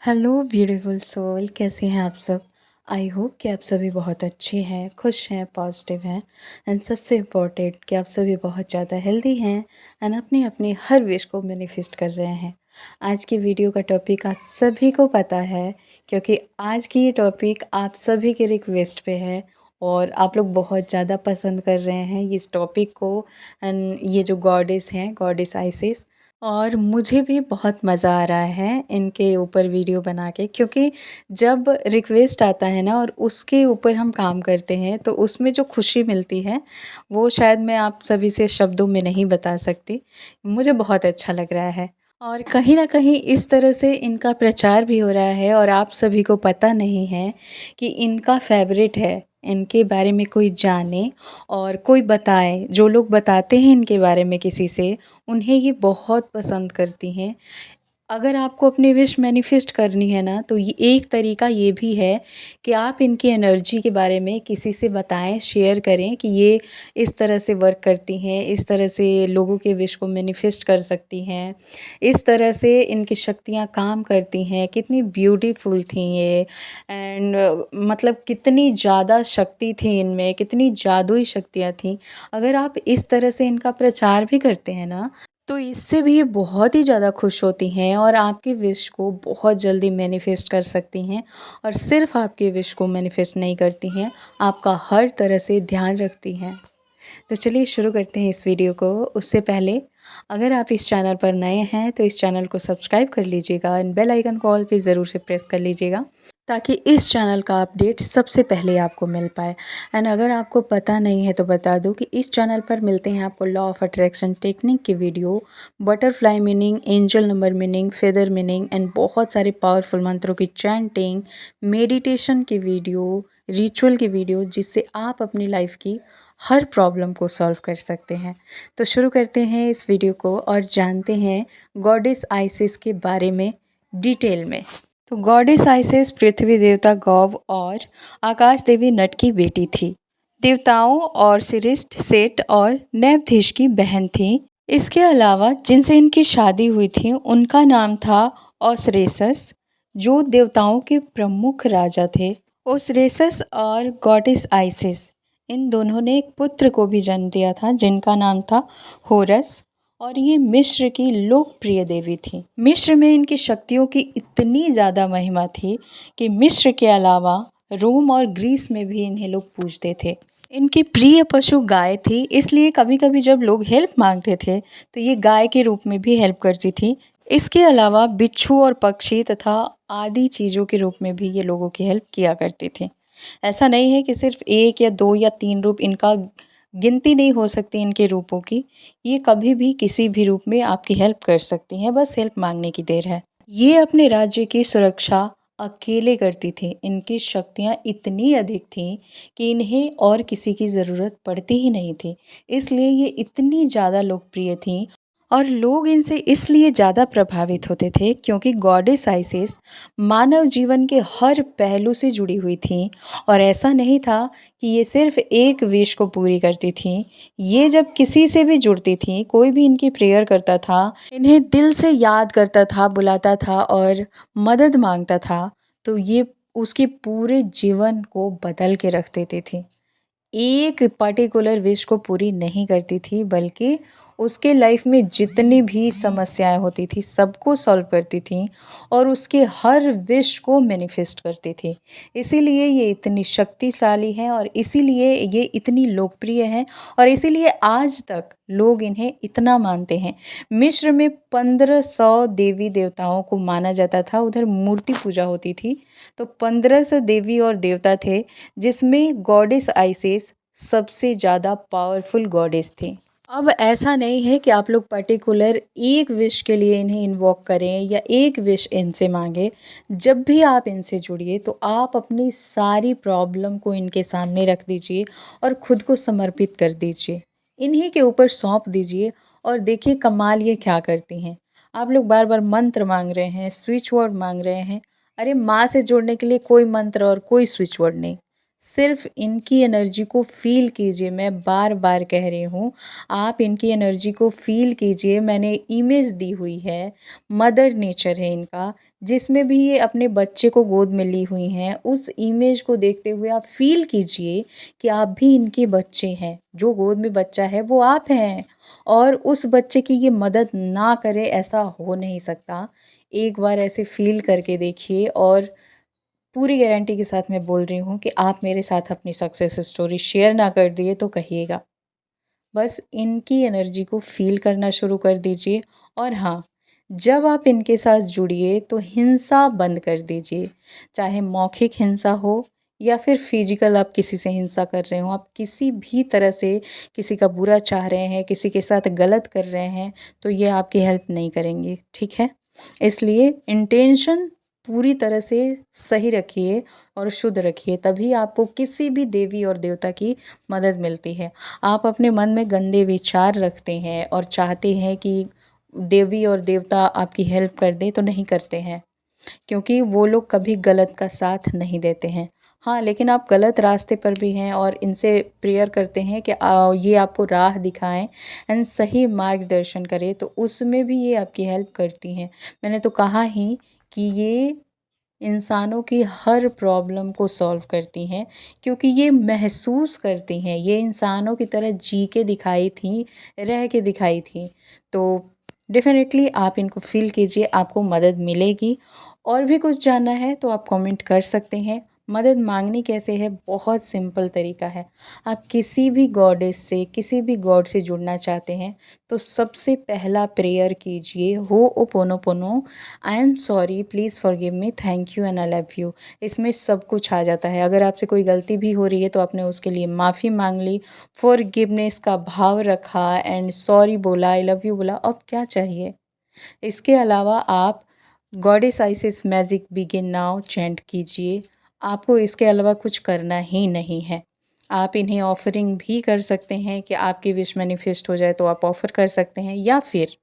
Hello beautiful soul, कैसे हैं आप सब। आई होप कि आप सभी बहुत अच्छे हैं, खुश हैं, पॉजिटिव हैं एंड सबसे इम्पोर्टेंट कि आप सभी बहुत ज़्यादा हेल्दी हैं एंड अपनी अपनी हर विश को मैनिफेस्ट कर रहे हैं। आज की वीडियो का टॉपिक आप सभी को पता है, क्योंकि आज की ये टॉपिक आप सभी के रिक्वेस्ट पे है और आप लोग बहुत ज़्यादा पसंद कर रहे हैं इस टॉपिक को। एंड ये जो गॉडेस हैं, गॉडेस आइसिस, और मुझे भी बहुत मज़ा आ रहा है इनके ऊपर वीडियो बना के, क्योंकि जब रिक्वेस्ट आता है ना और उसके ऊपर हम काम करते हैं तो उसमें जो खुशी मिलती है वो शायद मैं आप सभी से शब्दों में नहीं बता सकती। मुझे बहुत अच्छा लग रहा है और कहीं ना कहीं इस तरह से इनका प्रचार भी हो रहा है और आप सभी को पता नहीं है कि इनका फेवरेट है, इनके बारे में कोई जाने और कोई बताए। जो लोग बताते हैं इनके बारे में किसी से, उन्हें ये बहुत पसंद करती हैं। अगर आपको अपनी विश मैनिफेस्ट करनी है ना, तो ये एक तरीका ये भी है कि आप इनकी एनर्जी के बारे में किसी से बताएं, शेयर करें कि ये इस तरह से वर्क करती हैं, इस तरह से लोगों के विश को मैनिफेस्ट कर सकती हैं, इस तरह से इनकी शक्तियाँ काम करती हैं, कितनी ब्यूटीफुल थी ये। एंड मतलब कितनी ज़्यादा शक्ति थी इनमें, कितनी जादुई शक्तियाँ थीं। अगर आप इस तरह से इनका प्रचार भी करते हैं ना, तो इससे भी ये बहुत ही ज़्यादा खुश होती हैं और आपकी विश को बहुत जल्दी मैनिफेस्ट कर सकती हैं। और सिर्फ आपकी विश को मैनिफेस्ट नहीं करती हैं, आपका हर तरह से ध्यान रखती हैं। तो चलिए शुरू करते हैं इस वीडियो को। उससे पहले अगर आप इस चैनल पर नए हैं तो इस चैनल को सब्सक्राइब कर लीजिएगा एंड बेल आइकन को ऑल पे ज़रूर से प्रेस कर लीजिएगा, ताकि इस चैनल का अपडेट सबसे पहले आपको मिल पाए। एंड अगर आपको पता नहीं है तो बता दूं कि इस चैनल पर मिलते हैं आपको लॉ ऑफ अट्रैक्शन टेक्निक की video, butterfly meaning, angel number meaning, feather meaning and बहुत सारे पावरफुल मंत्रों की चैंटिंग, मेडिटेशन की वीडियो, रिचुअल की वीडियो, जिससे आप अपनी लाइफ की हर प्रॉब्लम को सॉल्व कर सकते हैं। तो शुरू करते हैं इस वीडियो को और जानते हैं गॉडेस आइसिस के बारे में डिटेल में। तो गॉडेस आइसिस पृथ्वी देवता गॉव और आकाश देवी नट की बेटी थी। देवताओं और सिरिस्ट, सेट और नेपथीश की बहन थी। इसके अलावा जिनसे इनकी शादी हुई थी उनका नाम था ओसरेसस, जो देवताओं के प्रमुख राजा थे। ओसरेसस और गॉडेस आइसिस, इन दोनों ने एक पुत्र को भी जन्म दिया था जिनका नाम था होरस, और ये मिस्र की लोकप्रिय देवी थी। मिस्र में इनकी शक्तियों की इतनी ज़्यादा महिमा थी कि मिस्र के अलावा रोम और ग्रीस में भी इन्हें लोग पूजते थे। इनकी प्रिय पशु गाय थी, इसलिए कभी कभी जब लोग हेल्प मांगते थे तो ये गाय के रूप में भी हेल्प करती थी। इसके अलावा बिच्छू और पक्षी तथा आदि चीज़ों के रूप में भी ये लोगों की हेल्प किया करती थी। ऐसा नहीं है कि सिर्फ एक या दो या तीन रूप, इनका गिनती नहीं हो सकती इनके रूपों की। ये कभी भी किसी भी रूप में आपकी हेल्प कर सकती हैं, बस हेल्प मांगने की देर है। ये अपने राज्य की सुरक्षा अकेले करती थी। इनकी शक्तियाँ इतनी अधिक थीं कि इन्हें और किसी की ज़रूरत पड़ती ही नहीं थी। इसलिए ये इतनी ज़्यादा लोकप्रिय थीं और लोग इनसे इसलिए ज़्यादा प्रभावित होते थे क्योंकि गॉडेस आइसिस मानव जीवन के हर पहलू से जुड़ी हुई थी। और ऐसा नहीं था कि ये सिर्फ एक विश को पूरी करती थी। ये जब किसी से भी जुड़ती थी, कोई भी इनकी प्रेयर करता था, इन्हें दिल से याद करता था, बुलाता था और मदद मांगता था, तो ये उसके पूरे जीवन को बदल के रख देती थी। एक पर्टिकुलर विश को पूरी नहीं करती थी, बल्कि उसके लाइफ में जितनी भी समस्याएं होती थी सबको सॉल्व करती थी और उसके हर विश को मैनिफेस्ट करती थी। इसीलिए ये इतनी शक्तिशाली हैं और इसीलिए ये इतनी लोकप्रिय हैं और इसीलिए आज तक लोग इन्हें इतना मानते हैं। मिस्र में 1500 देवी देवताओं को माना जाता था, उधर मूर्ति पूजा होती थी। तो 1500 देवी और देवता थे, जिसमें गॉडेस आइसिस सबसे ज़्यादा पावरफुल गॉडेस थी। अब ऐसा नहीं है कि आप लोग पर्टिकुलर एक विश के लिए इन्हें इन्वॉक करें या एक विश इनसे मांगे। जब भी आप इनसे जुड़िए तो आप अपनी सारी प्रॉब्लम को इनके सामने रख दीजिए और खुद को समर्पित कर दीजिए, इन्हीं के ऊपर सौंप दीजिए और देखिए कमाल ये क्या करती हैं। आप लोग बार बार मंत्र मांग रहे हैं, स्विच वर्ड मांग रहे हैं। अरे माँ से जोड़ने के लिए कोई मंत्र और कोई स्विच वर्ड नहीं, सिर्फ इनकी एनर्जी को फ़ील कीजिए, मैं बार बार कह रही हूँ, आप इनकी एनर्जी को फ़ील कीजिए। मैंने इमेज दी हुई है, मदर नेचर है इनका, जिसमें भी ये अपने बच्चे को गोद में ली हुई हैं। उस इमेज को देखते हुए आप फ़ील कीजिए कि आप भी इनके बच्चे हैं, जो गोद में बच्चा है वो आप हैं, और उस बच्चे की ये मदद ना करे ऐसा हो नहीं सकता। एक बार ऐसे फ़ील करके देखिए, और पूरी गारंटी के साथ मैं बोल रही हूँ कि आप मेरे साथ अपनी सक्सेस स्टोरी शेयर ना कर दिए तो कहिएगा। बस इनकी एनर्जी को फ़ील करना शुरू कर दीजिए। और हाँ, जब आप इनके साथ जुड़िए तो हिंसा बंद कर दीजिए। चाहे मौखिक हिंसा हो या फिर फ़िज़िकल आप किसी से हिंसा कर रहे हो, आप किसी भी तरह से किसी का बुरा चाह रहे हैं, किसी के साथ गलत कर रहे हैं, तो ये आपकी हेल्प नहीं करेंगे, ठीक है? इसलिए इंटेंशन पूरी तरह से सही रखिए और शुद्ध रखिए, तभी आपको किसी भी देवी और देवता की मदद मिलती है। आप अपने मन में गंदे विचार रखते हैं और चाहते हैं कि देवी और देवता आपकी हेल्प कर दें, तो नहीं करते हैं, क्योंकि वो लोग कभी गलत का साथ नहीं देते हैं। हाँ, लेकिन आप गलत रास्ते पर भी हैं और इनसे प्रेयर करते हैं कि ये आपको राह दिखाएं एंड सही मार्गदर्शन करें, तो उसमें भी ये आपकी हेल्प करती हैं। मैंने तो कहा ही कि ये इंसानों की हर प्रॉब्लम को सॉल्व करती हैं, क्योंकि ये महसूस करती हैं, ये इंसानों की तरह जी के दिखाई थी, रह के दिखाई थी। तो डेफ़िनेटली आप इनको फ़ील कीजिए, आपको मदद मिलेगी। और भी कुछ जानना है तो आप कमेंट कर सकते हैं। मदद मांगनी कैसे है, बहुत सिंपल तरीका है। आप किसी भी गॉडेस से, किसी भी गॉड से जुड़ना चाहते हैं, तो सबसे पहला प्रेयर कीजिए Ho'oponopono, I am sorry, please forgive me, thank you and I love you. इसमें सब कुछ आ जाता है। अगर आपसे कोई गलती भी हो रही है तो आपने उसके लिए माफ़ी मांग ली, फॉरगिवनेस का भाव रखा एंड सॉरी बोला, आई लव यू बोला, अब क्या चाहिए? इसके अलावा आप goddess ISIS magic begin now chant कीजिए। आपको इसके अलावा कुछ करना ही नहीं है। आप इन्हें ऑफरिंग भी कर सकते हैं कि आपकी विश मैनिफेस्ट हो जाए, तो आप ऑफ़र कर सकते हैं, या फिर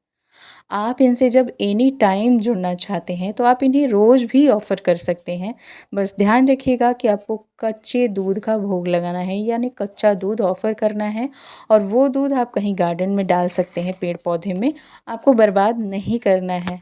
आप इनसे जब एनी टाइम जुड़ना चाहते हैं तो आप इन्हें रोज़ भी ऑफ़र कर सकते हैं। बस ध्यान रखिएगा कि आपको कच्चे दूध का भोग लगाना है, यानी कच्चा दूध ऑफ़र करना है, और वो दूध आप कहीं गार्डन में डाल सकते हैं, पेड़ पौधे में, आपको बर्बाद नहीं करना है।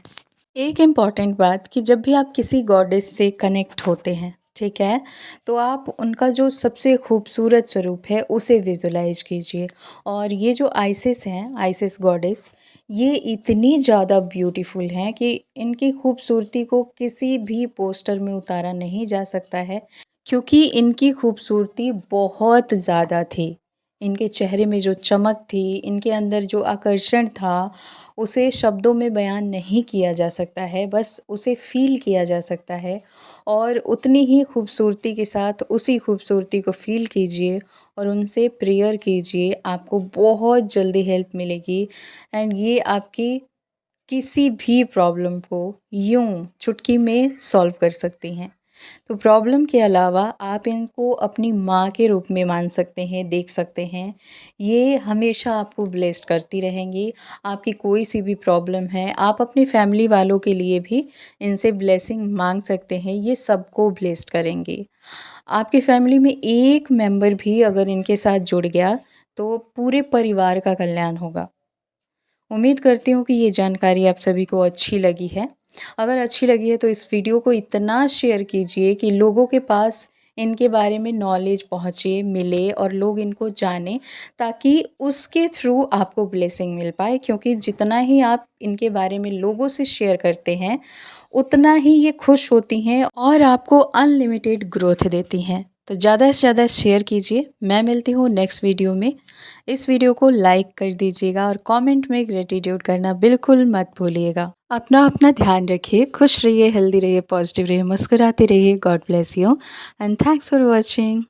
एक इम्पॉर्टेंट बात कि जब भी आप किसी गॉडेस से कनेक्ट होते हैं, ठीक है, तो आप उनका जो सबसे खूबसूरत स्वरूप है उसे विजुलाइज कीजिए। और ये जो आइसिस हैं, आइसिस गॉडेस, ये इतनी ज़्यादा ब्यूटीफुल हैं कि इनकी खूबसूरती को किसी भी पोस्टर में उतारा नहीं जा सकता है, क्योंकि इनकी खूबसूरती बहुत ज़्यादा थी। इनके चेहरे में जो चमक थी, इनके अंदर जो आकर्षण था, उसे शब्दों में बयान नहीं किया जा सकता है, बस उसे फ़ील किया जा सकता है। और उतनी ही खूबसूरती के साथ उसी खूबसूरती को फ़ील कीजिए और उनसे प्रेयर कीजिए, आपको बहुत जल्दी हेल्प मिलेगी। एंड ये आपकी किसी भी प्रॉब्लम को यूँ चुटकी में सॉल्व कर सकती हैं। तो प्रॉब्लम के अलावा आप इनको अपनी माँ के रूप में मान सकते हैं, देख सकते हैं। ये हमेशा आपको ब्लेस्ड करती रहेंगी। आपकी कोई सी भी प्रॉब्लम है, आप अपनी फैमिली वालों के लिए भी इनसे ब्लेसिंग मांग सकते हैं, ये सबको ब्लेस्ड करेंगी। आपकी फैमिली में एक मेंबर भी अगर इनके साथ जुड़ गया तो पूरे परिवार का कल्याण होगा। उम्मीद करती हूँ कि ये जानकारी आप सभी को अच्छी लगी है। अगर अच्छी लगी है तो इस वीडियो को इतना शेयर कीजिए कि लोगों के पास इनके बारे में नॉलेज पहुँचे, मिले और लोग इनको जानें, ताकि उसके थ्रू आपको ब्लेसिंग मिल पाए, क्योंकि जितना ही आप इनके बारे में लोगों से शेयर करते हैं, उतना ही ये खुश होती हैं और आपको अनलिमिटेड ग्रोथ देती हैं। तो ज़्यादा से ज़्यादा शेयर कीजिए। मैं मिलती हूँ नेक्स्ट वीडियो में। इस वीडियो को लाइक कर दीजिएगा और कमेंट में ग्रेटिट्यूड करना बिल्कुल मत भूलिएगा। अपना अपना ध्यान रखिए, खुश रहिए, हेल्दी रहिए, पॉजिटिव रहिए, मुस्कुराते रहिए। God bless you and thanks for watching.